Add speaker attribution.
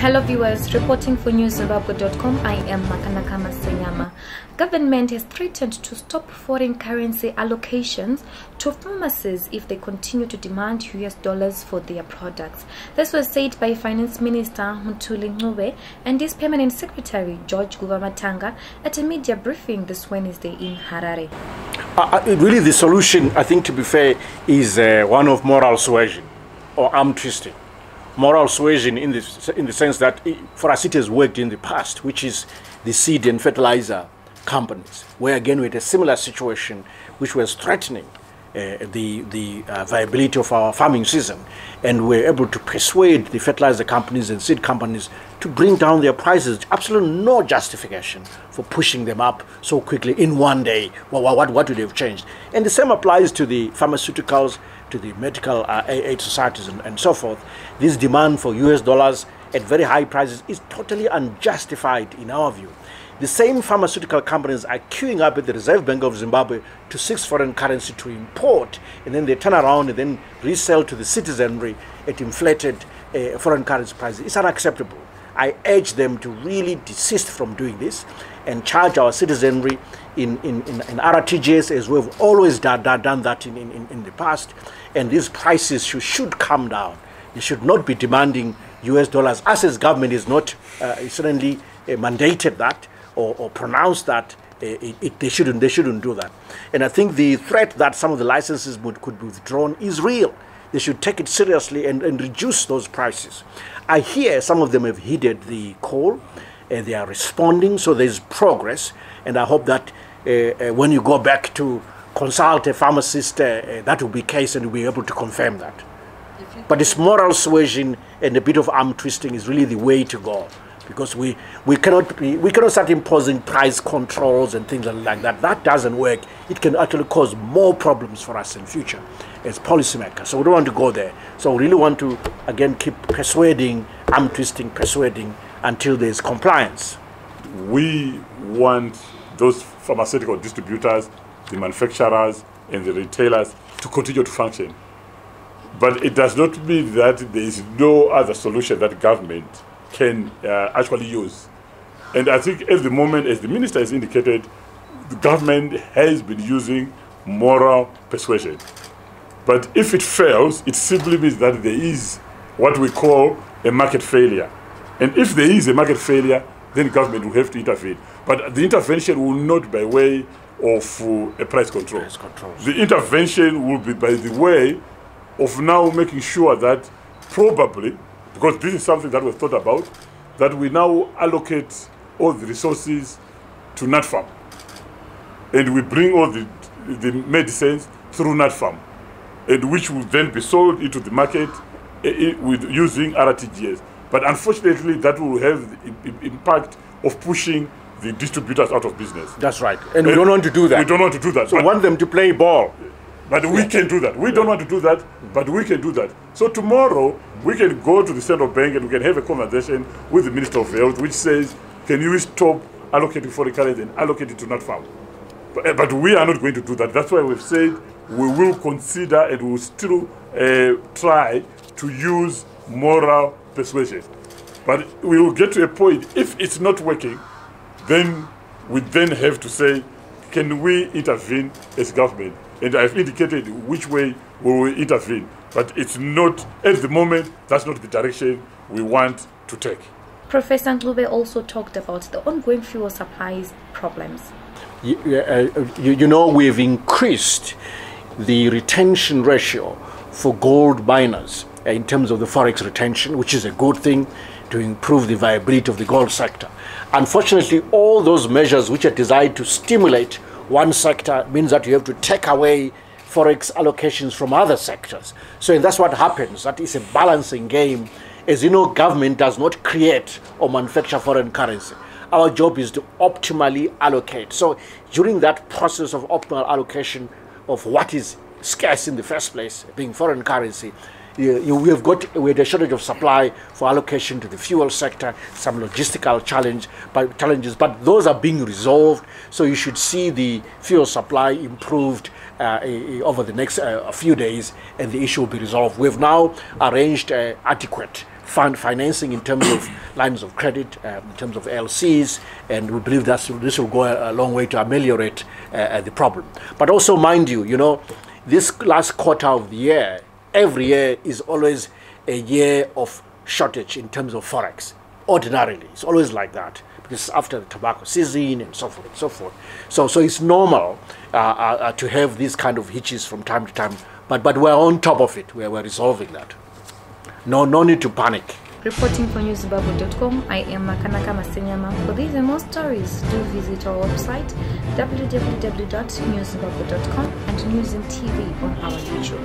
Speaker 1: Hello viewers, reporting for newszimbabwe.com, I am Makanaka Masenyama. Government has threatened to stop foreign currency allocations to pharmacies if they continue to demand US dollars for their products. This was said by Finance Minister Mthuli Ncube and his Permanent Secretary George Matanga at a media briefing this Wednesday in Harare.
Speaker 2: Really the solution, I think, to be fair, is one of moral suasion or arm twisting. Moral suasion in the sense that for us it has worked in the past, which is the seed and fertilizer companies, where again we had a similar situation which was threatening the viability of our farming season, and we're able to persuade the fertilizer companies and seed companies to bring down their prices. Absolutely no justification for pushing them up so quickly in one day. Well, what would have changed? And the same applies to the pharmaceuticals, to the medical aid societies and so forth. This demand for US dollars at very high prices is totally unjustified in our view. The same pharmaceutical companies are queuing up at the Reserve Bank of Zimbabwe to seek foreign currency to import, and then they turn around and then resell to the citizenry at inflated foreign currency prices. It's unacceptable. I urge them to really desist from doing this and charge our citizenry in RTGS, as we've always done that in the past. And these prices should come down. They should not be demanding US dollars. Us as government is not certainly mandated that or pronounced that. They shouldn't do that. And I think the threat that some of the licenses could be withdrawn is real. They should take it seriously and reduce those prices. I hear some of them have heeded the call. They are responding, so there's progress. And I hope that when you go back to consult a pharmacist, that will be the case and we'll be able to confirm that. But this moral suasion and a bit of arm twisting is really the way to go, because we cannot start imposing price controls and things like that. That doesn't work. It can actually cause more problems for us in future as policymakers. So we don't want to go there. So we really want to again keep persuading, arm twisting, persuading until there is compliance.
Speaker 3: We want those pharmaceutical distributors, the manufacturers and the retailers to continue to function. But it does not mean that there is no other solution that government can actually use. And I think at the moment, as the minister has indicated, the government has been using moral persuasion. But if it fails, it simply means that there is what we call a market failure. And if there is a market failure, then government will have to intervene. But the intervention will not by way of a price control. The intervention will be by the way of now making sure that probably, because this is something that was thought about, that we now allocate all the resources to NatFarm. And we bring all the medicines through NatFarm, and which will then be sold into the market with using RTGS. But unfortunately, that will have the impact of pushing the distributors out of business.
Speaker 2: That's right. And we don't want to do that.
Speaker 3: We don't want to do that.
Speaker 2: So we want them to play ball.
Speaker 3: But we can do that. We don't want to do that, but we can do that. So tomorrow, we can go to the central bank and we can have a conversation with the Minister of Health, which says, can you stop allocating foreign currency and allocate it to NatFarm? But we are not going to do that. That's why we've said we will consider and we will still try to use moral persuasion. But we will get to a point, if it's not working, then we then have to say, can we intervene as government? And I've indicated which way we will intervene. But it's not, at the moment, that's not the direction we want to take.
Speaker 1: Professor Ncube also talked about the ongoing fuel supplies problems.
Speaker 2: You know, we've increased the retention ratio for gold miners in terms of the forex retention, which is a good thing to improve the viability of the gold sector. Unfortunately, all those measures which are designed to stimulate one sector means that you have to take away forex allocations from other sectors. So that's what happens. That is a balancing game. As you know, government does not create or manufacture foreign currency. Our job is to optimally allocate. So during that process of optimal allocation of what is scarce in the first place, being foreign currency, we had a shortage of supply for allocation to the fuel sector, some logistical challenges, but those are being resolved. So you should see the fuel supply improved over the next few days, and the issue will be resolved. We've now arranged adequate financing in terms of lines of credit, in terms of LCs, and we believe that this will go a long way to ameliorate the problem. But also, mind you, this last quarter of the year, every year is always a year of shortage in terms of forex. Ordinarily, it's always like that, because after the tobacco season and so forth and so forth. So it's normal to have these kind of hitches from time to time, but we're on top of it. We're resolving that. No need to panic.
Speaker 1: Reporting for newzimbabwe.com, I am Makanaka Masenyama. For these and more stories, do visit our website www.newzimbabwe.com and Newzim TV on our YouTube.